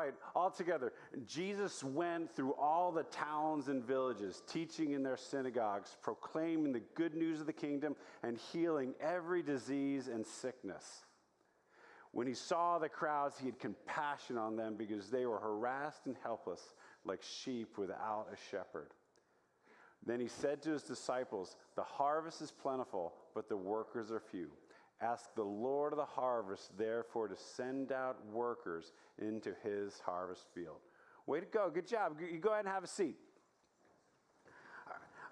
right, all together. Jesus went through all the towns and villages, teaching in their synagogues, proclaiming the good news of the kingdom, and healing every disease and sickness. When he saw the crowds, he had compassion on them because they were harassed and helpless, like sheep without a shepherd. Then he said to his disciples, "The harvest is plentiful, but the workers are few. Ask the Lord of the harvest, therefore, to send out workers into his harvest field." Way to go. Good job. You go ahead and have a seat.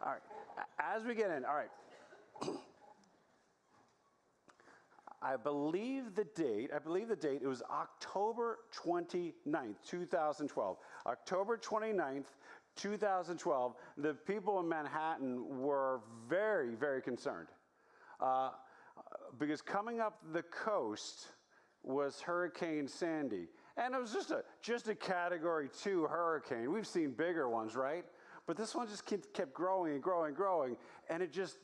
All right. As we get in, all right. I believe the date, it was October 29th, 2012. October 29th, 2012, the people in Manhattan were very, very concerned. Because coming up the coast was Hurricane Sandy. And it was just a Category 2 hurricane. We've seen bigger ones, right? But this one just kept growing and growing and growing. And it just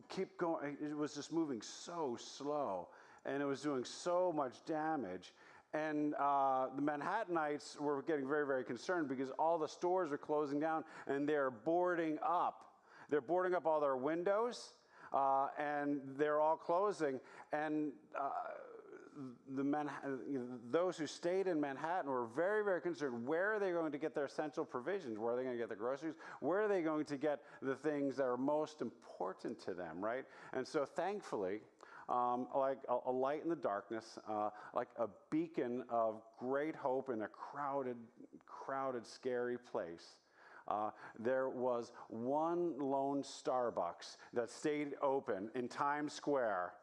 kept going. It was just moving so slow. And it was doing so much damage. And the Manhattanites were getting very, very concerned because all the stores are closing down and they're boarding up. They're boarding up all their windows. And they're all closing, and those who stayed in Manhattan were very, very concerned. Where are they going to get their essential provisions? Where are they going to get the groceries? Where are they going to get the things that are most important to them, right? And so thankfully, like a light in the darkness, like a beacon of great hope in a crowded, scary place, there was one lone Starbucks that stayed open in Times Square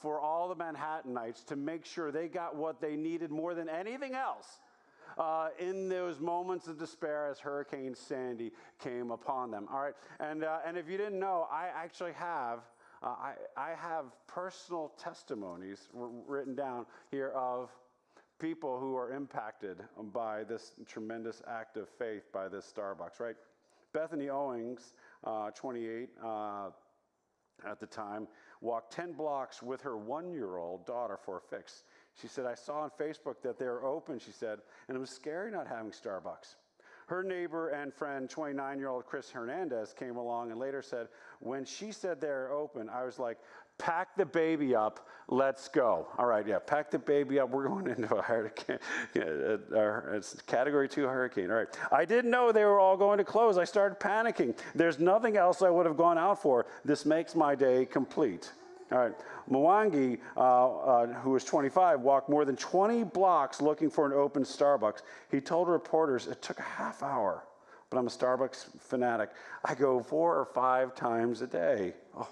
for all the Manhattanites to make sure they got what they needed more than anything else in those moments of despair as Hurricane Sandy came upon them. All right, and if you didn't know, I actually have I have personal testimonies written down here of people who are impacted by this tremendous act of faith by this Starbucks, right? Bethany Owings, 28 at the time, walked 10 blocks with her 1-year-old daughter for a fix. She said, "I saw on Facebook that they were open," she said, "and it was scary not having Starbucks." Her neighbor and friend, 29-year-old Chris Hernandez, came along and later said, "When she said they're open, I was like, pack the baby up, let's go." All right, yeah, pack the baby up. We're going into a hurricane. It's Category 2 hurricane. All right. "I didn't know they were all going to close. I started panicking. There's nothing else I would have gone out for. This makes my day complete." All right. Mwangi, who was 25, walked more than 20 blocks looking for an open Starbucks. He told reporters, "It took a half hour, but I'm a Starbucks fanatic. I go 4 or 5 times a day." Oh.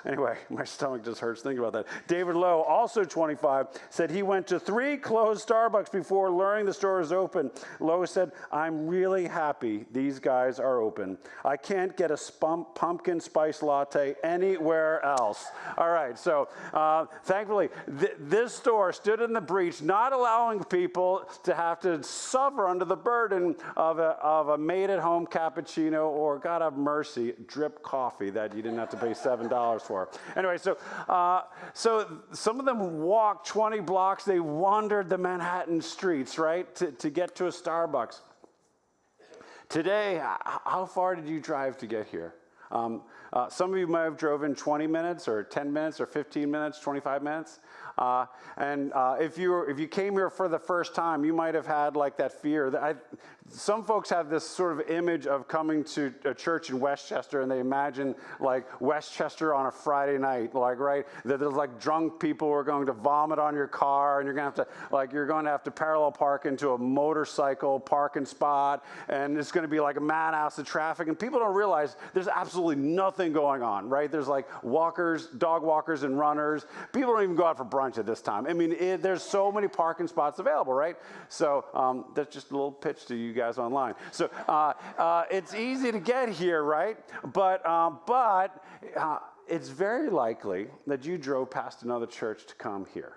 Anyway, my stomach just hurts thinking about that. David Lowe, also 25, said he went to 3 closed Starbucks before learning the store was open. Lowe said, "I'm really happy these guys are open. I can't get a pumpkin spice latte anywhere else." All right, so thankfully, this store stood in the breach, not allowing people to have to suffer under the burden of a made-at-home cappuccino or, God have mercy, drip coffee that you didn't have to pay $7 for. Anyway, so some of them walked 20 blocks. They wandered the Manhattan streets, right, to get to a Starbucks. Today, how far did you drive to get here? Some of you might have driven 20 minutes or 10 minutes or 15 minutes, 25 minutes. And if you came here for the first time, you might have had like that fear. Some folks have this sort of image of coming to a church in Westchester, and they imagine like Westchester on a Friday night, like, right? That there's like drunk people who are going to vomit on your car, and you're going to have to parallel park into a motorcycle parking spot, and it's going to be like a madhouse of traffic. And people don't realize there's absolutely nothing going on, right? There's like dog walkers and runners. People don't even go out for brunch at this time. I mean, there's so many parking spots available, right? So that's just a little pitch to you guys online. So it's easy to get here, right? But it's very likely that you drove past another church to come here.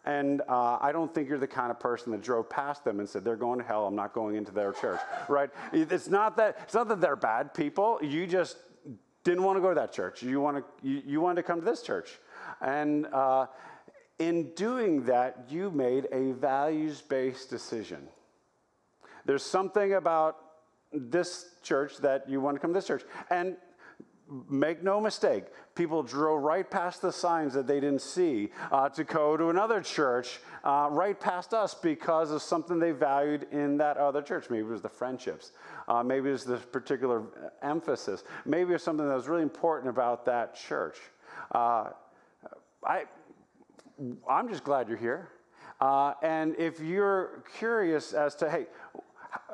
And I don't think you're the kind of person that drove past them and said, "They're going to hell, I'm not going into their church," right? It's not that they're bad people. You just didn't want to go to that church. You wanted to come to this church. And in doing that, you made a values-based decision. There's something about this church that you want to come to this church. And make no mistake, people drove right past the signs that they didn't see to go to another church right past us because of something they valued in that other church. Maybe it was the friendships. Maybe it was the particular emphasis. Maybe it was something that was really important about that church. I'm just glad you're here. And if you're curious as to, hey,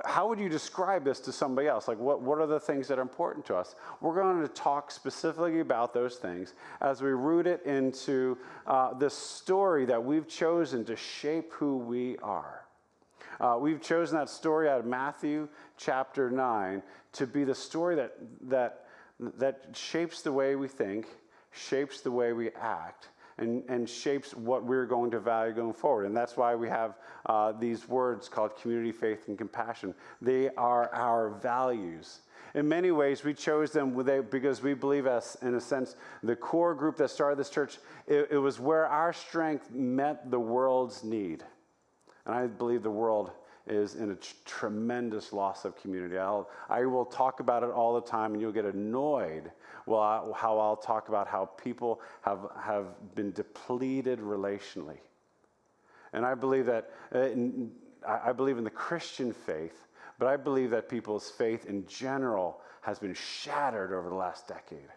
how would you describe this to somebody else? Like, what are the things that are important to us? We're going to talk specifically about those things as we root it into the story that we've chosen to shape who we are. We've chosen that story out of Matthew chapter 9 to be the story that shapes the way we think, shapes the way we act, and shapes what we're going to value going forward. And that's why we have these words called community, faith, and compassion. They are our values. In many ways, we chose them because we believe, as in a sense, the core group that started this church, it was where our strength met the world's need. And I believe the world is in a tremendous loss of community. I will talk about it all the time, and you'll get annoyed how I'll talk about how people have been depleted relationally. And I believe that I believe in the Christian faith, but I believe that people's faith in general has been shattered over the last decade.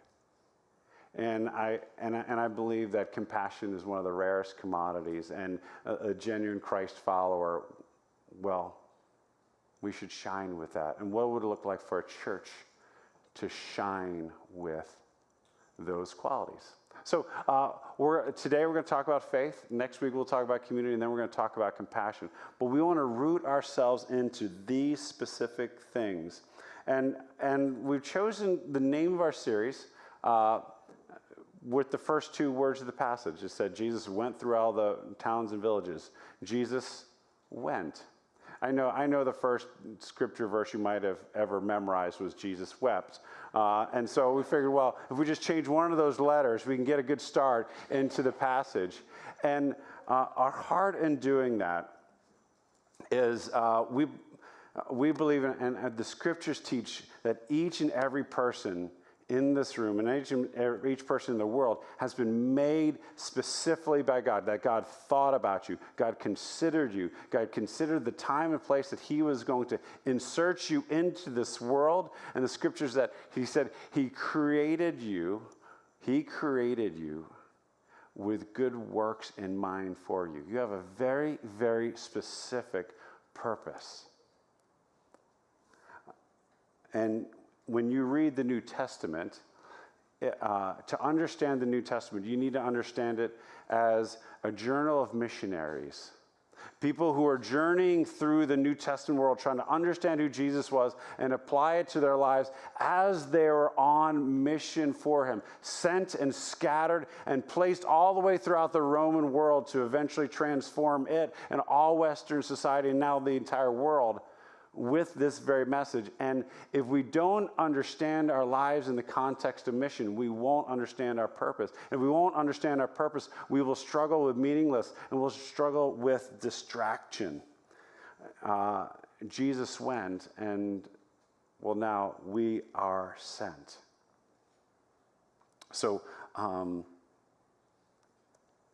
And I believe that compassion is one of the rarest commodities, and a genuine Christ follower, well, we should shine with that. And what would it look like for a church to shine with those qualities? So today we're going to talk about faith. Next week we'll talk about community, and then we're going to talk about compassion. But we want to root ourselves into these specific things. And we've chosen the name of our series with the first two words of the passage. It said Jesus went through all the towns and villages. Jesus went. I know the first scripture verse you might have ever memorized was Jesus wept. And so we figured, well, if we just change one of those letters, we can get a good start into the passage. And our heart in doing that is we believe in, and the scriptures teach that each and every person in this room and each person in the world has been made specifically by God, that God thought about you, God considered you, God considered the time and place that he was going to insert you into this world. And the scriptures that he said he created you with good works in mind for you. You have a very, very specific purpose. And when you read the New Testament, to understand the New Testament, you need to understand it as a journal of missionaries. People who are journeying through the New Testament world, trying to understand who Jesus was and apply it to their lives as they were on mission for him, sent and scattered and placed all the way throughout the Roman world to eventually transform it and all Western society and now the entire world with this very message. And if we don't understand our lives in the context of mission, we won't understand our purpose. If we won't understand our purpose, we will struggle with meaningless and we'll struggle with distraction. Jesus went, and well, now we are sent. So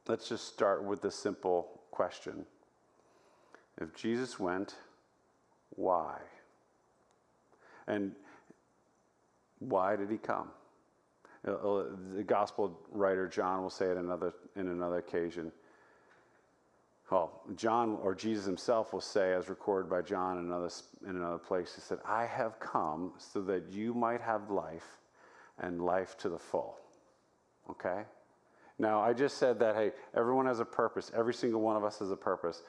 let's just start with the simple question. If Jesus went, why? And why did he come? The gospel writer John will say it in another occasion. Well, John or Jesus himself will say, as recorded by John in another place, he said, I have come so that you might have life and life to the full. Okay? Now, I just said that, hey, everyone has a purpose. Every single one of us has a purpose.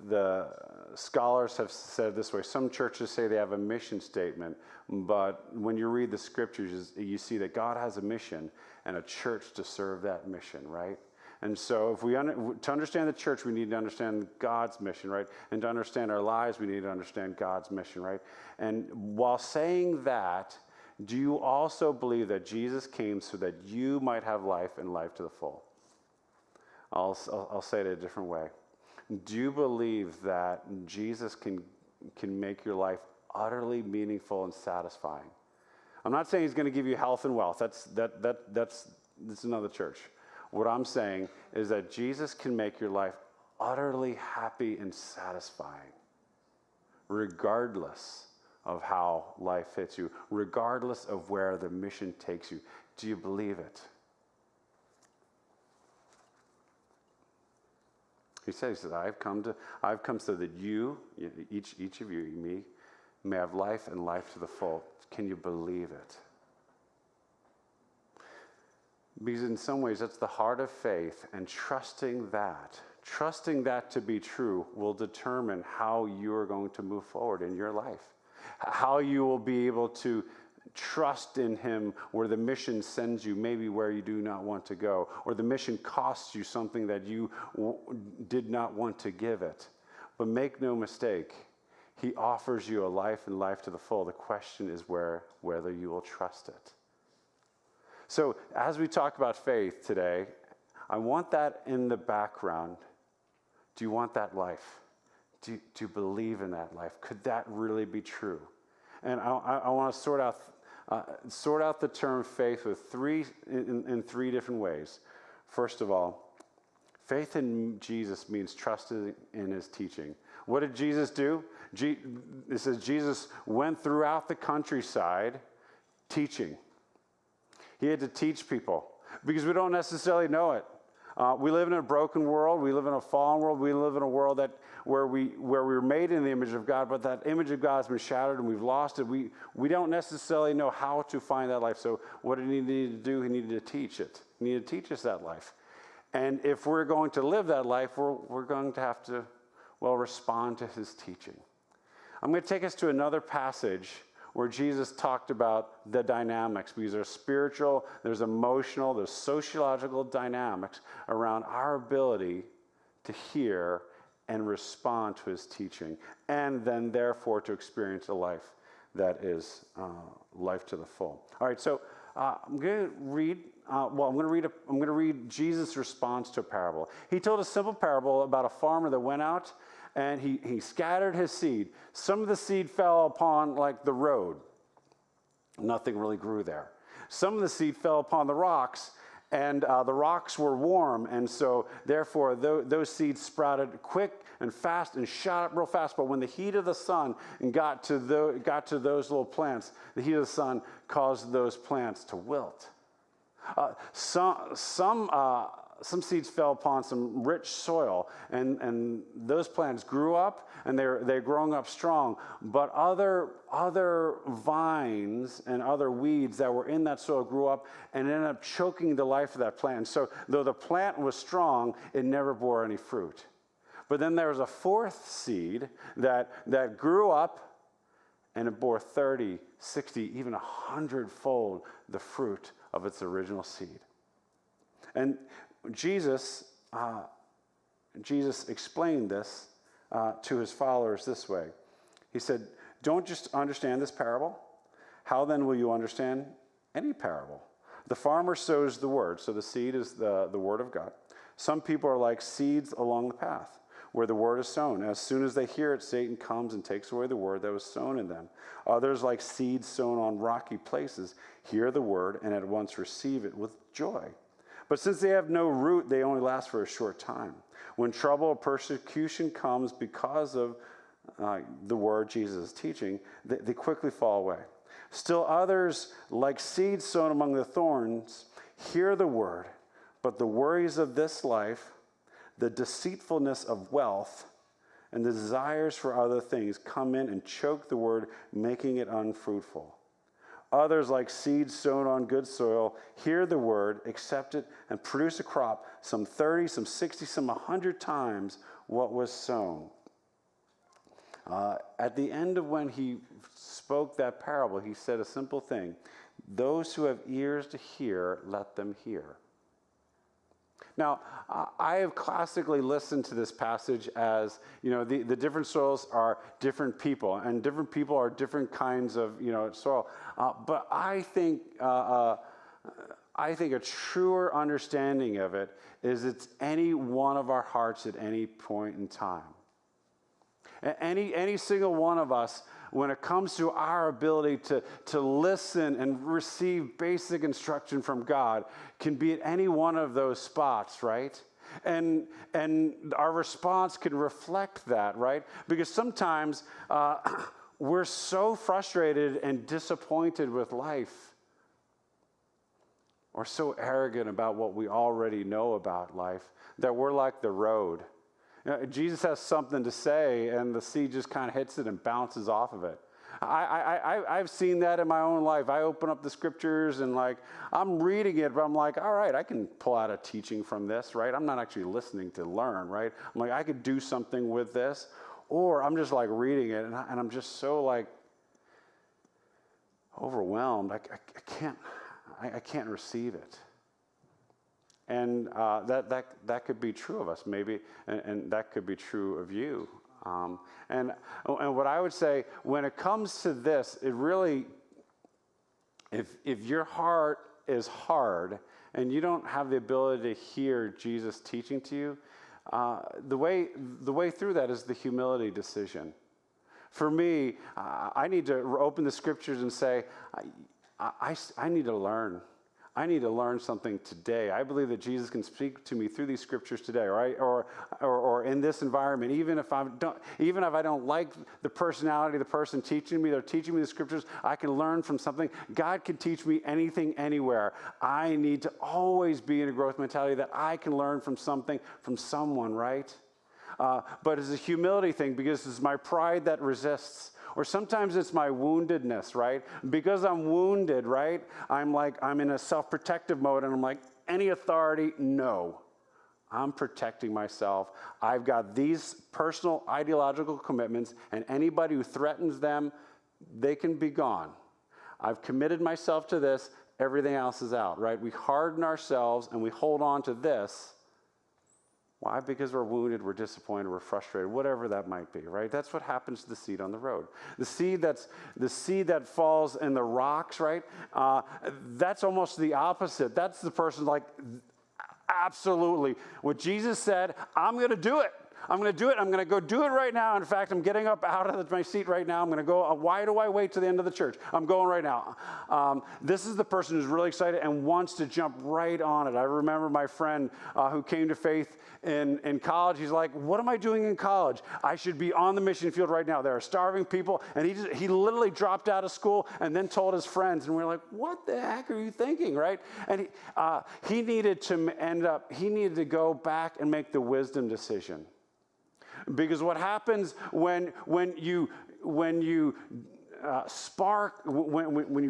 The scholars have said this way. Some churches say they have a mission statement, but when you read the scriptures, you see that God has a mission and a church to serve that mission, right? And so to understand the church, we need to understand God's mission, right? And to understand our lives, we need to understand God's mission, right? And while saying that, do you also believe that Jesus came so that you might have life and life to the full? I'll say it a different way. Do you believe that Jesus can can make your life utterly meaningful and satisfying. I'm not saying he's going to give you health and wealth. That's another church. What I'm saying is that Jesus can make your life utterly happy and satisfying, regardless of how life hits you, regardless of where the mission takes you. Do you believe it? He says that I've come so that you, each of you, me, may have life and life to the full. Can you believe it? Because in some ways, that's the heart of faith, and trusting that to be true will determine how you are going to move forward in your life, how you will be able to trust in him where the mission sends you, maybe where you do not want to go, or the mission costs you something that you did not want to give it. But make no mistake, he offers you a life and life to the full. The question is whether you will trust it. So as we talk about faith today, I want that in the background. Do you want that life? Do you believe in that life? Could that really be true? And I want to sort out the term faith with in three different ways. First of all, faith in Jesus means trusting in his teaching. What did Jesus do? It says Jesus went throughout the countryside teaching. He had to teach people because we don't necessarily know it. We live in a broken world. We live in a fallen world. We live in a world where we were made in the image of God, but that image of God has been shattered and we've lost it. We don't necessarily know how to find that life. So what did he need to do? He needed to teach it. He needed to teach us that life. And if we're going to live that life, we're going to have to, respond to his teaching. I'm going to take us to another passage where Jesus talked about the dynamics, because there's spiritual, there's emotional, there's sociological dynamics around our ability to hear and respond to his teaching, and then therefore to experience a life that is life to the full. All right, so I'm going to read Jesus' response to a parable. He told a simple parable about a farmer that went out and he scattered his seed. Some of the seed fell upon the road. Nothing really grew there. Some of the seed fell upon the rocks, and the rocks were warm, and so therefore those seeds sprouted quick and fast and shot up real fast. But when the heat of the sun got to those little plants, the heat of the sun caused those plants to wilt. Some seeds fell upon some rich soil, and those plants grew up, and they're growing up strong. But other vines and other weeds that were in that soil grew up and ended up choking the life of that plant. So though the plant was strong, it never bore any fruit. But then there was a fourth seed that grew up, and it bore 30, 60, even 100-fold the fruit of its original seed. And Jesus explained this to his followers this way. He said, don't just understand this parable. How then will you understand any parable? The farmer sows the word. So the seed is the word of God. Some people are like seeds along the path where the word is sown. As soon as they hear it, Satan comes and takes away the word that was sown in them. Others, like seeds sown on rocky places, hear the word and at once receive it with joy. But since they have no root, they only last for a short time. When trouble or persecution comes because of the word Jesus is teaching, they quickly fall away. Still others, like seeds sown among the thorns, hear the word, but the worries of this life, the deceitfulness of wealth, and the desires for other things come in and choke the word, making it unfruitful. Others, like seeds sown on good soil, hear the word, accept it, and produce a crop, some 30, some 60, some 100 times what was sown. At the end of when he spoke that parable, he said a simple thing. Those who have ears to hear, let them hear. Now, I have classically listened to this passage as, the different soils are different people, and different people are different kinds of, soil. But I think a truer understanding of it is it's any one of our hearts at any point in time. Any single one of us, when it comes to our ability to listen and receive basic instruction from God, can be at any one of those spots, right? And our response can reflect that, right? Because sometimes we're so frustrated and disappointed with life, or so arrogant about what we already know about life, that we're like the road. Jesus has something to say, and the seed just kind of hits it and bounces off of it. I've seen that in my own life. I open up the scriptures and I'm reading it, but I'm like, all right, I can pull out a teaching from this, right? I'm not actually listening to learn, right? I'm like, I could do something with this, or I'm just reading it, and I'm just so overwhelmed. I can't receive it. And that could be true of us, maybe, and that could be true of you. And what I would say, when it comes to this, it really, if your heart is hard and you don't have the ability to hear Jesus teaching to you, the way through that is the humility decision. For me, I need to open the scriptures and say, I need to learn. I need to learn something today. I believe that Jesus can speak to me through these scriptures today, right? Or in this environment, even if I don't like the personality of the person teaching me, they're teaching me the scriptures, I can learn from something. God can teach me anything, anywhere. I need to always be in a growth mentality that I can learn from something, from someone, right? But it's a humility thing, because it's my pride that resists. Or sometimes it's my woundedness, right? Because I'm wounded, right? I'm in a self-protective mode, and I'm like, any authority, no. I'm protecting myself. I've got these personal ideological commitments, and anybody who threatens them, they can be gone. I've committed myself to this. Everything else is out, right? We harden ourselves, and we hold on to this. Why? Because we're wounded, we're disappointed, we're frustrated, whatever that might be, right? That's what happens to the seed on the road. The seed that falls in the rocks, right? That's almost the opposite. That's the person absolutely. What Jesus said, I'm going to do it. I'm going to do it. I'm going to go do it right now. In fact, I'm getting up out of my seat right now. I'm going to go. Why do I wait to the end of the church? I'm going right now. This is the person who's really excited and wants to jump right on it. I remember my friend who came to faith in college. He's like, what am I doing in college? I should be on the mission field right now. There are starving people. And he literally dropped out of school and then told his friends. And we're like, what the heck are you thinking, right? And he needed to go back and make the wisdom decision. Because what happens when you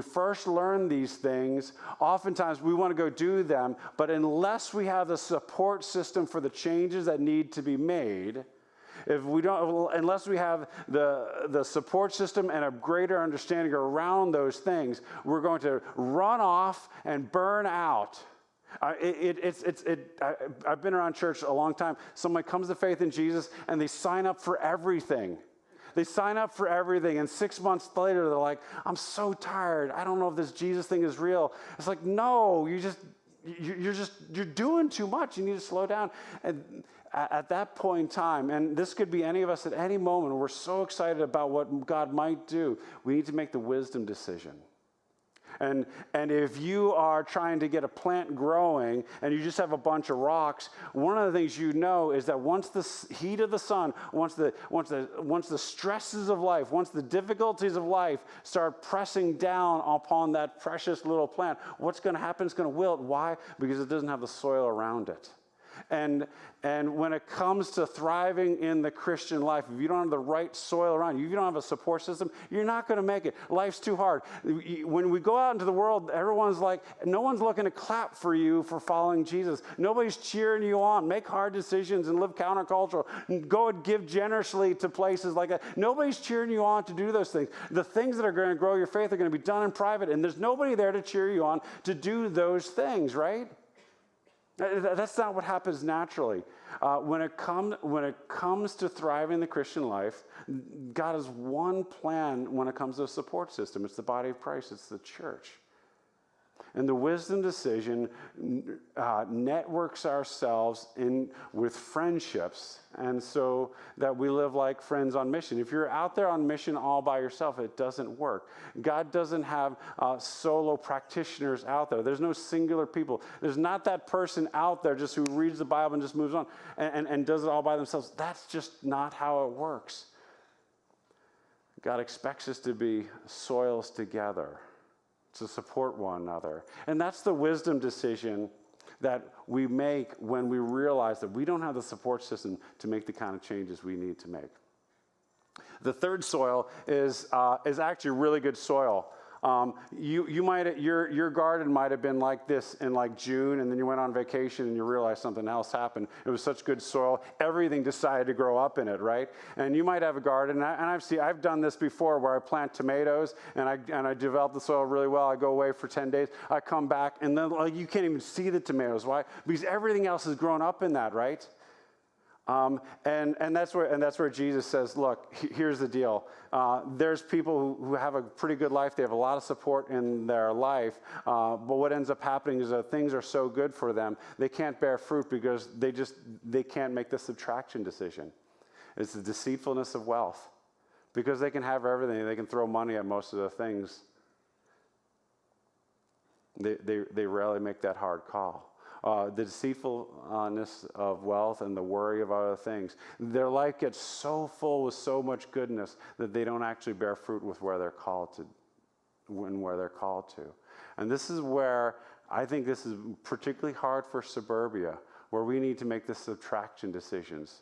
first learn these things, oftentimes we want to go do them, but unless we have the support system for the changes that need to be made, unless we have the support system and a greater understanding around those things, we're going to run off and burn out. I've been around church a long time. Someone comes to faith in Jesus and they sign up for everything. They sign up for everything, and 6 months later they're like, I'm so tired. I don't know if this Jesus thing is real. It's like, no, you're doing too much. You need to slow down. And at that point in time, and this could be any of us at any moment, we're so excited about what God might do, we need to make the wisdom decision. And if you are trying to get a plant growing and you just have a bunch of rocks, one of the things you know is that once the heat of the sun, once the stresses of life, once the difficulties of life start pressing down upon that precious little plant, what's going to happen? It's going to wilt. Why? Because it doesn't have the soil around it. And when it comes to thriving in the Christian life, if you don't have the right soil around you, if you don't have a support system, you're not going to make it. Life's too hard. When we go out into the world, everyone's like, no one's looking to clap for you for following Jesus. Nobody's cheering you on. Make hard decisions and live countercultural. Go and give generously to places like that. Nobody's cheering you on to do those things. The things that are going to grow your faith are going to be done in private, and there's nobody there to cheer you on to do those things, right? That's not what happens naturally. When it comes to thriving in the Christian life, God has one plan when it comes to a support system. It's the body of Christ. It's the church. And the wisdom decision networks ourselves in with friendships, and so that we live like friends on mission. If you're out there on mission all by yourself, it doesn't work. God doesn't have solo practitioners out there. There's no singular people. There's not that person out there just who reads the Bible and just moves on and does it all by themselves. That's just not how it works. God expects us to be soils together, to support one another. And that's the wisdom decision that we make when we realize that we don't have the support system to make the kind of changes we need to make. The third soil is actually really good soil. Your garden might have been like this in like June, and then you went on vacation and you realized something else happened. It was such good soil, everything decided to grow up in it, right? And you might have a garden, and I've done this before where I plant tomatoes and I develop the soil really well. I go away for 10 days, I come back, and then you can't even see the tomatoes. Why? Because everything else has grown up in that, right? And that's where Jesus says, look, here's the deal. There's people who have a pretty good life. They have a lot of support in their life. But what ends up happening is that things are so good for them, they can't bear fruit because they can't make the subtraction decision. It's the deceitfulness of wealth. Because they can have everything. They can throw money at most of the things. They rarely make that hard call. The deceitfulness of wealth and the worry of other things. Their life gets so full with so much goodness that they don't actually bear fruit with where they're called to. And this is where I think this is particularly hard for suburbia, where we need to make the subtraction decisions.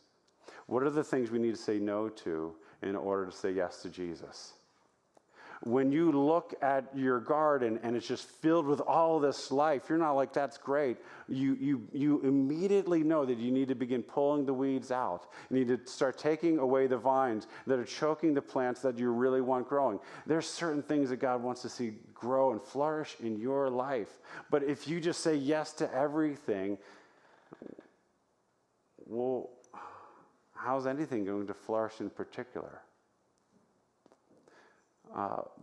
What are the things we need to say no to in order to say yes to Jesus? When you look at your garden and it's just filled with all this life, you're not like, that's great. You immediately know that you need to begin pulling the weeds out. You need to start taking away the vines that are choking the plants that you really want growing. There's certain things that God wants to see grow and flourish in your life. But if you just say yes to everything, well, how's anything going to flourish in particular?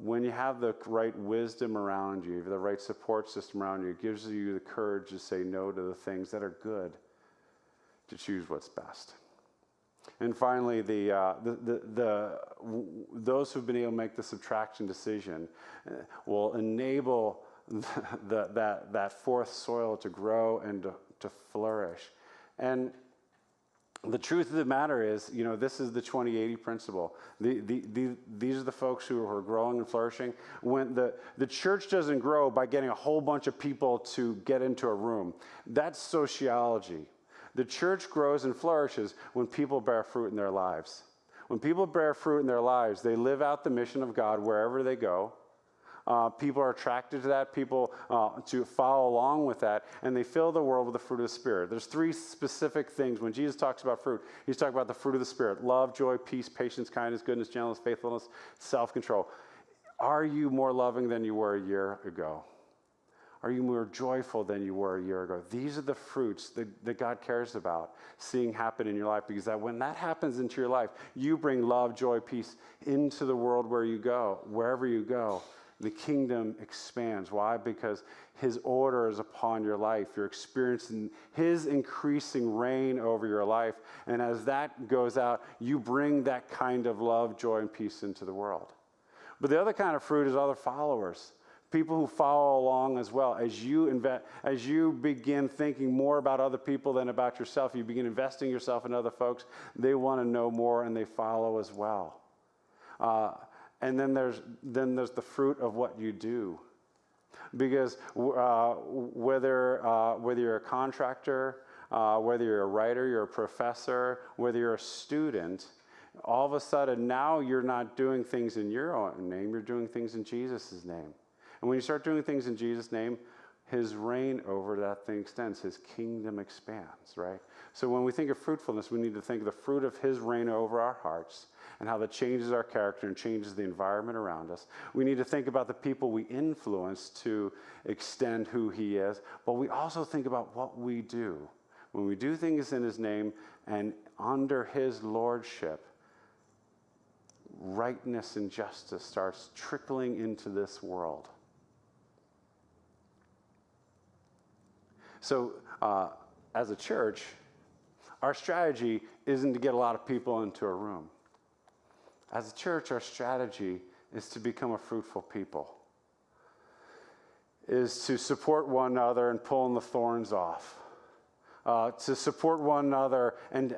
When you have the right wisdom around you, the right support system around you, it gives you the courage to say no to the things that are good, to choose what's best. And finally, those who've been able to make the subtraction decision will enable that fourth soil to grow and to flourish. And the truth of the matter is, this is the 20-80 principle. These are the folks who are growing and flourishing. When the church doesn't grow by getting a whole bunch of people to get into a room. That's sociology. The church grows and flourishes when people bear fruit in their lives. When people bear fruit in their lives, they live out the mission of God wherever they go. People are attracted to that, people to follow along with that, and they fill the world with the fruit of the Spirit. There's three specific things. When Jesus talks about fruit, he's talking about the fruit of the Spirit: love, joy, peace, patience, kindness, goodness, gentleness, faithfulness, self-control. Are you more loving than you were a year ago? Are you more joyful than you were a year ago? These are the fruits that God cares about seeing happen in your life, because when that happens into your life, you bring love, joy, peace into the world where you go, wherever you go. The kingdom expands. Why? Because his order is upon your life. You're experiencing his increasing reign over your life. And as that goes out, you bring that kind of love, joy, and peace into the world. But the other kind of fruit is other followers. People who follow along as well. As you begin thinking more about other people than about yourself, you begin investing yourself in other folks. They want to know more and they follow as well. And then there's the fruit of what you do, because whether you're a contractor, whether you're a writer, you're a professor, whether you're a student, all of a sudden now you're not doing things in your own name, you're doing things in Jesus' name. And when you start doing things in Jesus' name, his reign over that thing extends, his kingdom expands, right? So when we think of fruitfulness, we need to think of the fruit of his reign over our hearts and how that changes our character and changes the environment around us. We need to think about the people we influence to extend who he is, but we also think about what we do. When we do things in his name and under his lordship, rightness and justice starts trickling into this world. So as a church, our strategy isn't to get a lot of people into a room. As a church, our strategy is to become a fruitful people, is to support one another and pulling the thorns off, to support one another and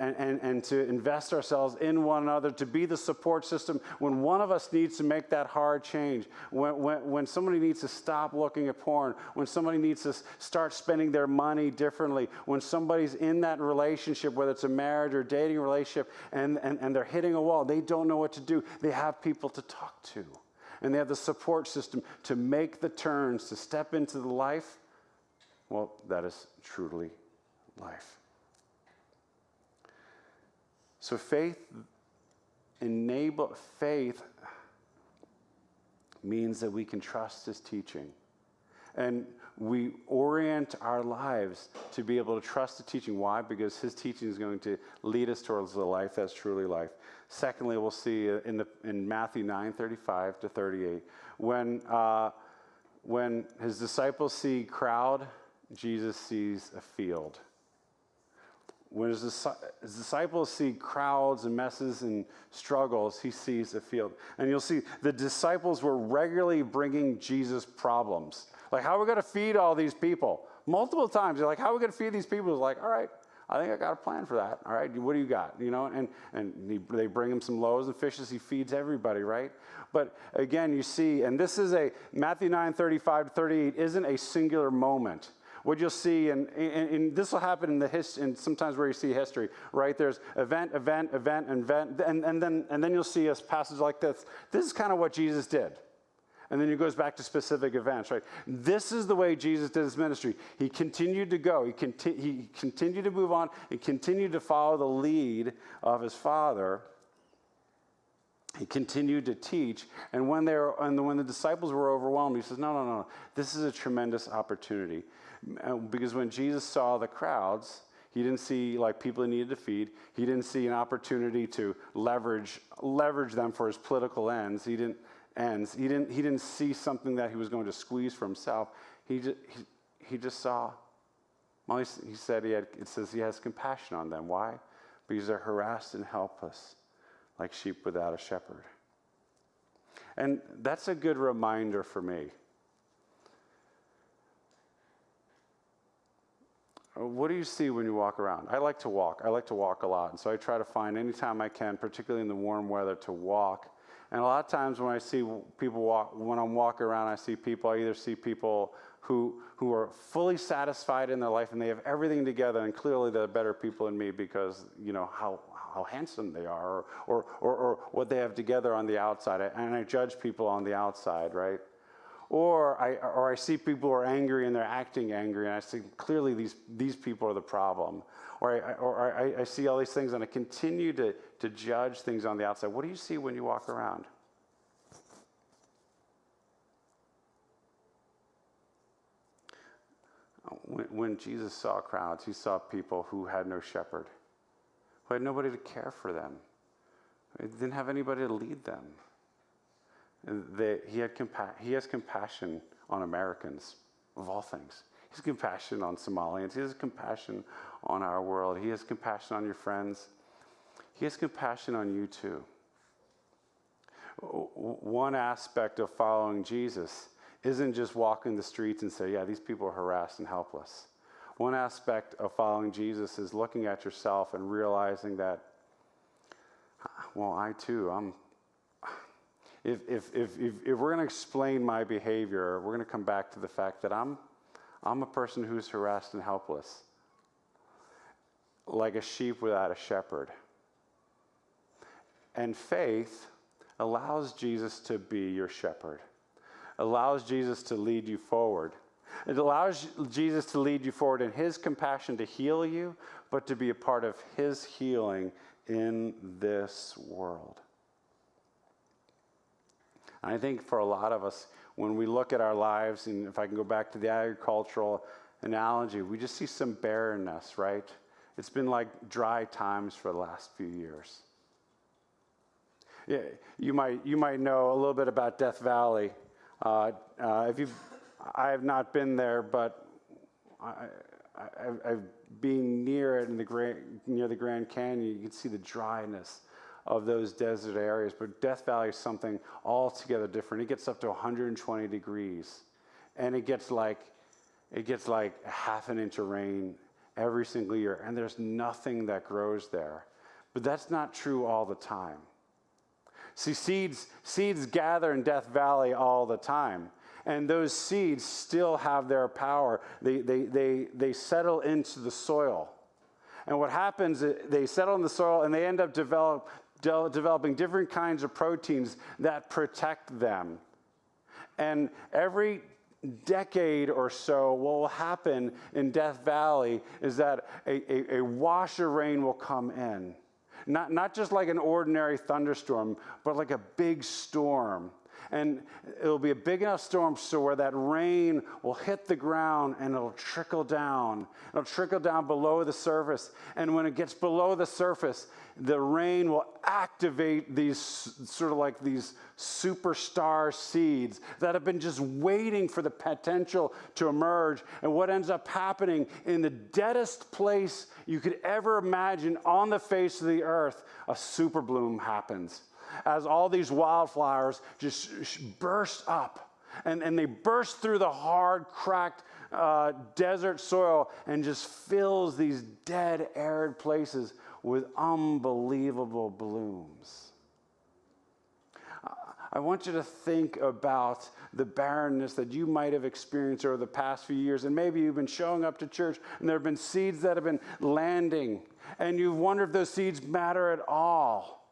to invest ourselves in one another, to be the support system when one of us needs to make that hard change, when somebody needs to stop looking at porn, when somebody needs to start spending their money differently, when somebody's in that relationship, whether it's a marriage or dating relationship, and they're hitting a wall, they don't know what to do. They have people to talk to. And they have the support system to make the turns, to step into the life. Well, that is truly life. So faith means that we can trust his teaching. And we orient our lives to be able to trust the teaching. Why? Because his teaching is going to lead us towards the life that's truly life. Secondly, we'll see in Matthew 9:35 to 38, when his disciples see crowd, Jesus sees a field. When his disciples see crowds and messes and struggles, he sees a field. And you'll see the disciples were regularly bringing Jesus problems. Like, how are we going to feed all these people? Multiple times, they're like, how are we going to feed these people? He's like, all right, I think I got a plan for that. All right, what do you got? You know, and they bring him some loaves and fishes. He feeds everybody, right? But again, you see, and this is Matthew 9:35 to 38 isn't a singular moment. What you'll see, and this will happen in the history, and sometimes where you see history, right? There's event, and then you'll see a passage like this. This is kind of what Jesus did. And then he goes back to specific events, right? This is the way Jesus did his ministry. He continued to go. He continued to move on. He continued to follow the lead of his Father. He continued to teach. And when the disciples were overwhelmed, he says, no. This is a tremendous opportunity. Because when Jesus saw the crowds, he didn't see like people he needed to feed. He didn't see an opportunity to leverage them for his political ends. He didn't see something that he was going to squeeze for himself. He just saw. Well, he said it says he has compassion on them. Why? Because they're harassed and helpless, like sheep without a shepherd. And that's a good reminder for me. What do you see when you walk around? I like to walk. I like to walk a lot. And so I try to find any time I can, particularly in the warm weather, to walk. And a lot of times when I see people walk, when I'm walking around, I either see people who are fully satisfied in their life and they have everything together, and clearly they're better people than me because, you know, how handsome they are or what they have together on the outside. And I judge people on the outside, right? Or I see people who are angry and they're acting angry, and I see clearly these people are the problem. Or I see all these things and I continue to judge things on the outside. What do you see when you walk around? When Jesus saw crowds, he saw people who had no shepherd, who had nobody to care for them. He didn't have anybody to lead them. He has compassion on Americans, of all things. He has compassion on Somalians. He has compassion on our world. He has compassion on your friends. He has compassion on you too. One aspect of following Jesus isn't just walking the streets and say, yeah, these people are harassed and helpless. One aspect of following Jesus is looking at yourself and realizing that, well, I too, If we're going to explain my behavior, we're going to come back to the fact that I'm a person who's harassed and helpless, like a sheep without a shepherd. And faith allows Jesus to be your shepherd, allows Jesus to lead you forward. It allows Jesus to lead you forward in his compassion to heal you, but to be a part of his healing in this world. I think for a lot of us, when we look at our lives, and if I can go back to the agricultural analogy, we just see some barrenness, right? It's been like dry times for the last few years. Yeah, you might know a little bit about Death Valley. I have not been there, but being near it near the Grand Canyon, you can see the dryness of those desert areas. But Death Valley is something altogether different. It gets up to 120 degrees, and it gets like a half an inch of rain every single year, and there's nothing that grows there. But that's not true all the time. See, seeds gather in Death Valley all the time, and those seeds still have their power. They settle into the soil. And what happens, they settle in the soil, and they end up developing different kinds of proteins that protect them. And every decade or so, what will happen in Death Valley is that a wash of rain will come in. Not just like an ordinary thunderstorm, but like a big storm. And it'll be a big enough storm so where that rain will hit the ground and it'll trickle down. It'll trickle down below the surface. And when it gets below the surface, the rain will activate these sort of like these superstar seeds that have been just waiting for the potential to emerge. And what ends up happening in the deadest place you could ever imagine on the face of the earth, a super bloom happens. As all these wildflowers just burst up. And they burst through the hard, cracked desert soil and just fills these dead, arid places with unbelievable blooms. I want you to think about the barrenness that you might have experienced over the past few years. And maybe you've been showing up to church and there have been seeds that have been landing. And you've wondered if those seeds matter at all.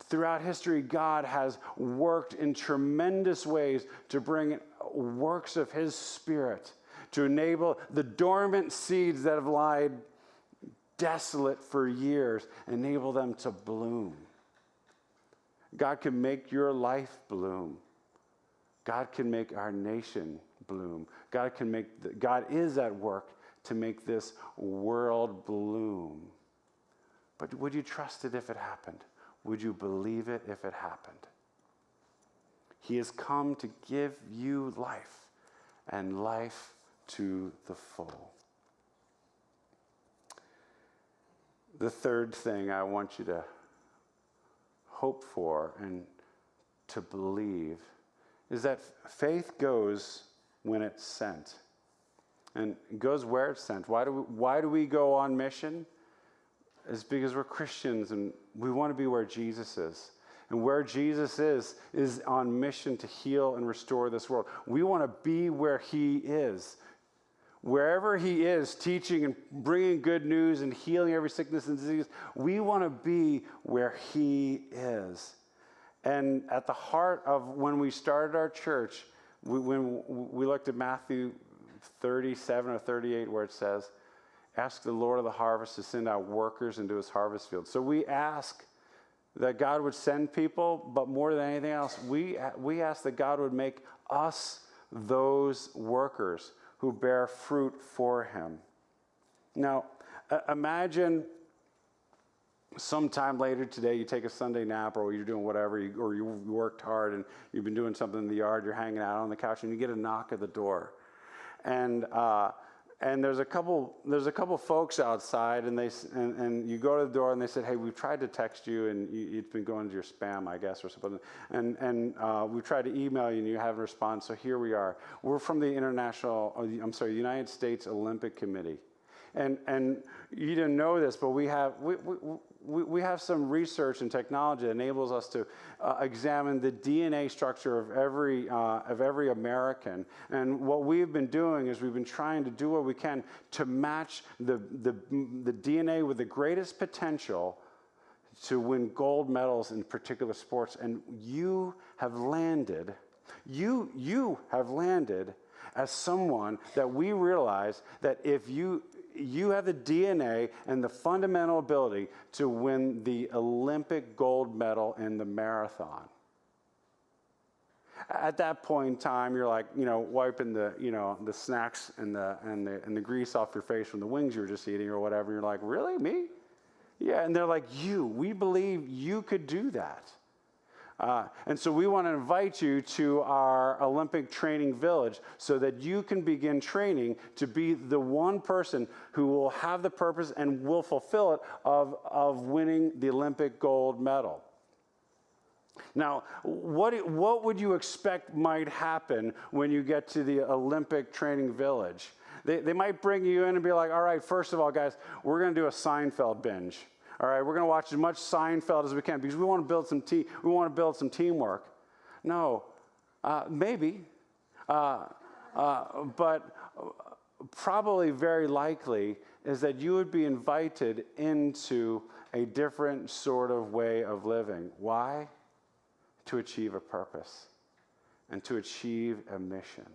Throughout history, God has worked in tremendous ways to bring works of His Spirit to enable the dormant seeds that have lied desolate for years, enable them to bloom. God can make your life bloom. God can make our nation bloom. God is at work to make this world bloom. But would you trust it if it happened? Would you believe it if it happened? He has come to give you life, and life to the full. The third thing I want you to hope for and to believe is that faith goes when it's sent. And it goes where it's sent. Why do we go on mission? It's because we're Christians and we want to be where Jesus is. And where Jesus is on mission to heal and restore this world. We want to be where He is. Wherever He is, teaching and bringing good news and healing every sickness and disease, we want to be where He is. And at the heart of when we started our church, when we looked at Matthew 37 or 38, where it says, ask the Lord of the harvest to send out workers into His harvest field. So we ask that God would send people, but more than anything else, we ask that God would make us those workers who bear fruit for Him. Now, imagine sometime later today you take a Sunday nap or you're doing whatever, or you worked hard and you've been doing something in the yard, you're hanging out on the couch and you get a knock at the door. And there's a couple folks outside, and you go to the door, and they said, "Hey, we've tried to text you, and it's been going to your spam, I guess, or something. And we've tried to email you, and you haven't responded. So here we are. We're from the United States Olympic Committee, and you didn't know this, but we have some research and technology that enables us to examine the DNA structure of every American. And what we've been doing is we've been trying to do what we can to match the DNA with the greatest potential to win gold medals in particular sports. And you have landed as someone that we realize that if you have the DNA and the fundamental ability to win the Olympic gold medal in the marathon. At that point in time, you're like, wiping the snacks and the grease off your face from the wings you were just eating or whatever. You're like, really, me? Yeah, and they're like, we believe you could do that. And so we want to invite you to our Olympic training village so that you can begin training to be the one person who will have the purpose and will fulfill it of winning the Olympic gold medal. Now, what would you expect might happen when you get to the Olympic training village? They might bring you in and be like, all right, first of all, guys, we're going to do a Seinfeld binge. All right, we're going to watch as much Seinfeld as we can because we want to build some teamwork. No, maybe, but probably very likely is that you would be invited into a different sort of way of living. Why? To achieve a purpose and to achieve a mission.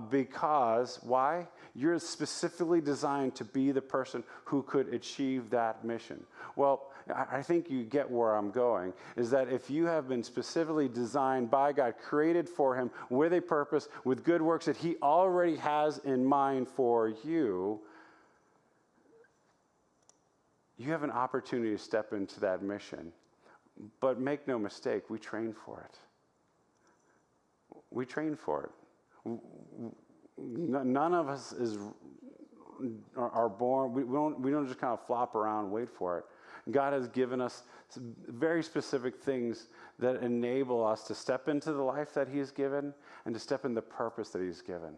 Because, why? You're specifically designed to be the person who could achieve that mission. Well, I think you get where I'm going, is that if you have been specifically designed by God, created for him with a purpose, with good works that he already has in mind for you, you have an opportunity to step into that mission. But make no mistake, we train for it. We train for it. None of us are born. We don't just kind of flop around and wait for it. God has given us some very specific things that enable us to step into the life that he has given and to step in the purpose that he's given.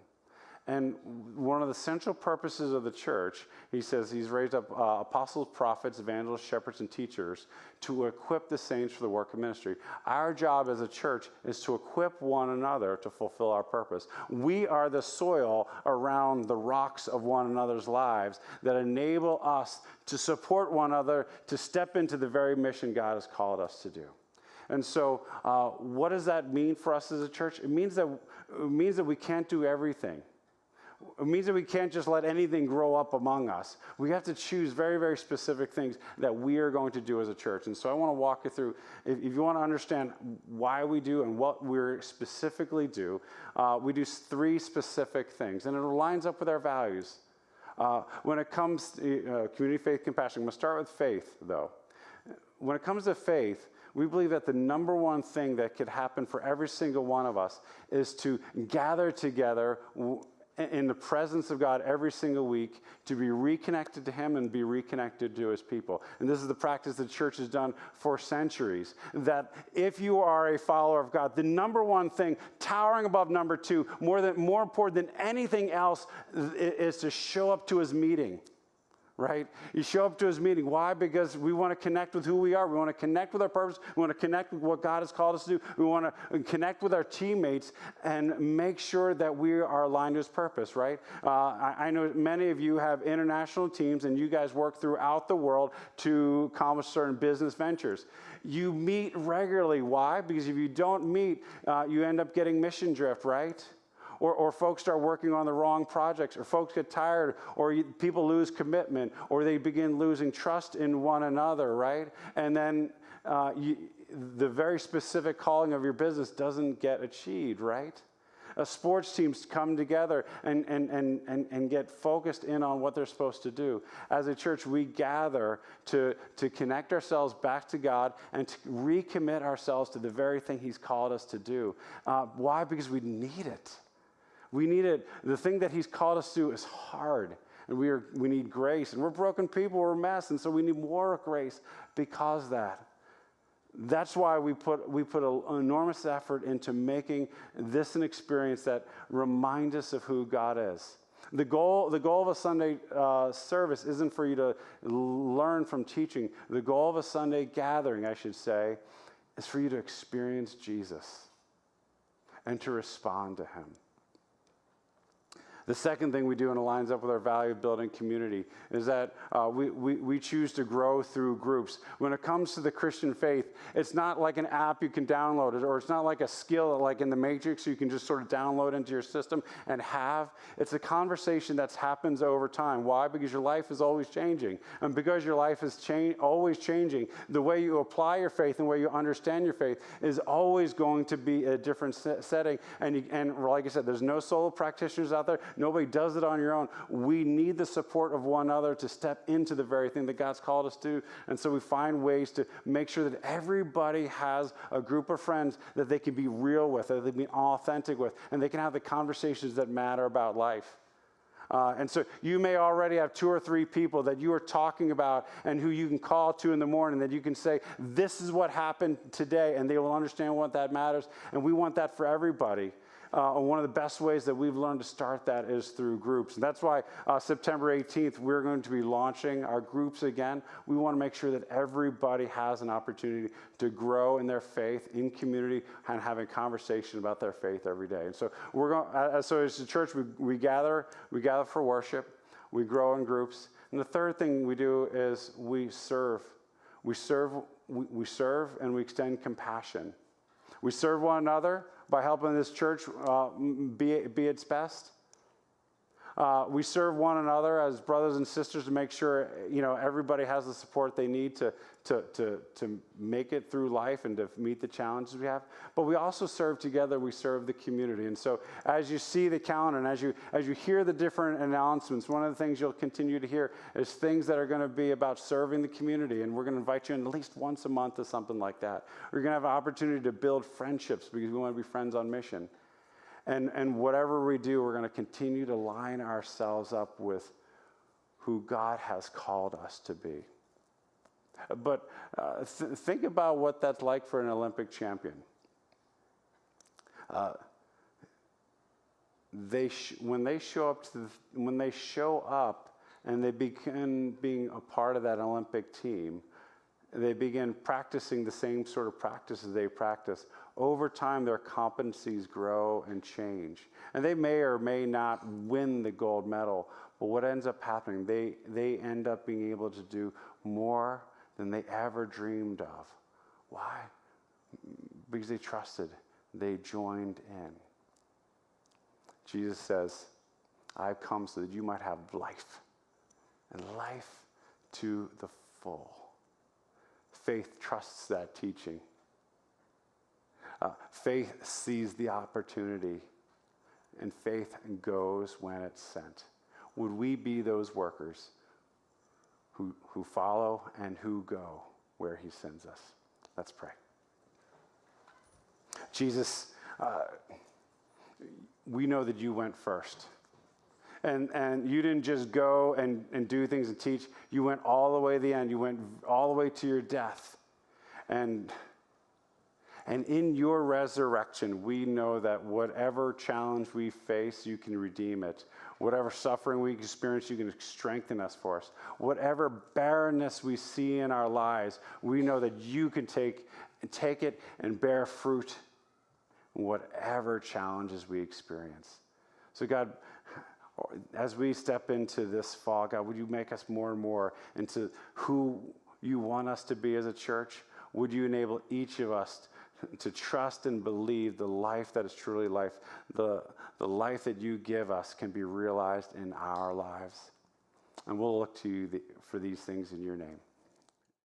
And one of the central purposes of the church, he says he's raised up apostles, prophets, evangelists, shepherds, and teachers to equip the saints for the work of ministry. Our job as a church is to equip one another to fulfill our purpose. We are the soil around the rocks of one another's lives that enable us to support one another to step into the very mission God has called us to do. And so what does that mean for us as a church? It means that we can't do everything. It means that we can't just let anything grow up among us. We have to choose very, very specific things that we are going to do as a church. And so I want to walk you through, if you want to understand why we do and what we specifically do, we do 3 specific things. And it lines up with our values. When it comes to community, faith, compassion, I'm going to start with faith, though. When it comes to faith, we believe that the number one thing that could happen for every single one of us is to gather together in the presence of God every single week to be reconnected to him and be reconnected to his people. And this is the practice the church has done for centuries, that if you are a follower of God, the number one thing, towering above number 2, more important than anything else, is to show up to his meeting. Right? You show up to his meeting. Why? Because we want to connect with who we are. We want to connect with our purpose. We want to connect with what God has called us to do. We want to connect with our teammates and make sure that we are aligned to his purpose, right? I know many of you have international teams and you guys work throughout the world to accomplish certain business ventures. You meet regularly. Why? Because if you don't meet, you end up getting mission drift, right? Or folks start working on the wrong projects, or folks get tired, or people lose commitment, or they begin losing trust in one another, right? And then the very specific calling of your business doesn't get achieved, right? Sports teams come together and get focused in on what they're supposed to do. As a church, we gather to connect ourselves back to God and to recommit ourselves to the very thing he's called us to do. Why? Because we need it. We need it. The thing that he's called us to is hard, and we need grace. And we're broken people, we're a mess, and so we need more grace because of that. That's why we put an enormous effort into making this an experience that reminds us of who God is. The goal of a Sunday service isn't for you to learn from teaching. The goal of a Sunday gathering, I should say, is for you to experience Jesus and to respond to him. The second thing we do, and it lines up with our value of building community, is that we choose to grow through groups. When it comes to the Christian faith, it's not like an app you can download it, or it's not like a skill like in the Matrix you can just sort of download into your system and have. It's a conversation that happens over time. Why? Because your life is always changing. And because your life is always changing, the way you apply your faith and the way you understand your faith is always going to be a different setting. And like I said, there's no solo practitioners out there. Nobody does it on your own. We need the support of one another to step into the very thing that God's called us to. And so we find ways to make sure that everybody has a group of friends that they can be real with, that they can be authentic with, and they can have the conversations that matter about life. And so you may already have 2 or 3 people that you are talking about and who you can call to in the morning, that you can say, this is what happened today, and they will understand what that matters. And we want that for everybody. One of the best ways that we've learned to start that is through groups. And that's why September 18th, we're going to be launching our groups again. We want to make sure that everybody has an opportunity to grow in their faith, in community, and having a conversation about their faith every day. And so we're going. So as a church, we gather for worship. We grow in groups. And the third thing we do is we serve. We serve, and we extend compassion. We serve one another by helping this church be its best. We serve one another as brothers and sisters to make sure everybody has the support they need to make it through life and to meet the challenges we have. But we also serve together. We serve the community. And so as you see the calendar and as you hear the different announcements, one of the things you'll continue to hear is things that are going to be about serving the community. And we're going to invite you in at least once a month to something like that. We're going to have an opportunity to build friendships because we want to be friends on mission. And whatever we do, we're going to continue to line ourselves up with who God has called us to be. But think about what that's like for an Olympic champion. When they show up and they begin being a part of that Olympic team, they begin practicing the same sort of practices they practice. Over time, their competencies grow and change. And they may or may not win the gold medal, but what ends up happening, they end up being able to do more than they ever dreamed of. Why? Because they trusted. They joined in. Jesus says, I've come so that you might have life, and life to the full. Faith trusts that teaching. Faith sees the opportunity, and faith goes when it's sent. Would we be those workers who follow and who go where he sends us? Let's pray. Jesus, we know that you went first. And you didn't just go and do things and teach. You went all the way to the end. You went all the way to your death. And in your resurrection, we know that whatever challenge we face, you can redeem it. Whatever suffering we experience, you can strengthen us for us. Whatever barrenness we see in our lives, we know that you can take it and bear fruit in whatever challenges we experience. So God, as we step into this fall, God, would you make us more and more into who you want us to be as a church? Would you enable each of us to trust and believe the life that is truly life, the life that you give us can be realized in our lives? And we'll look to you for these things in your name.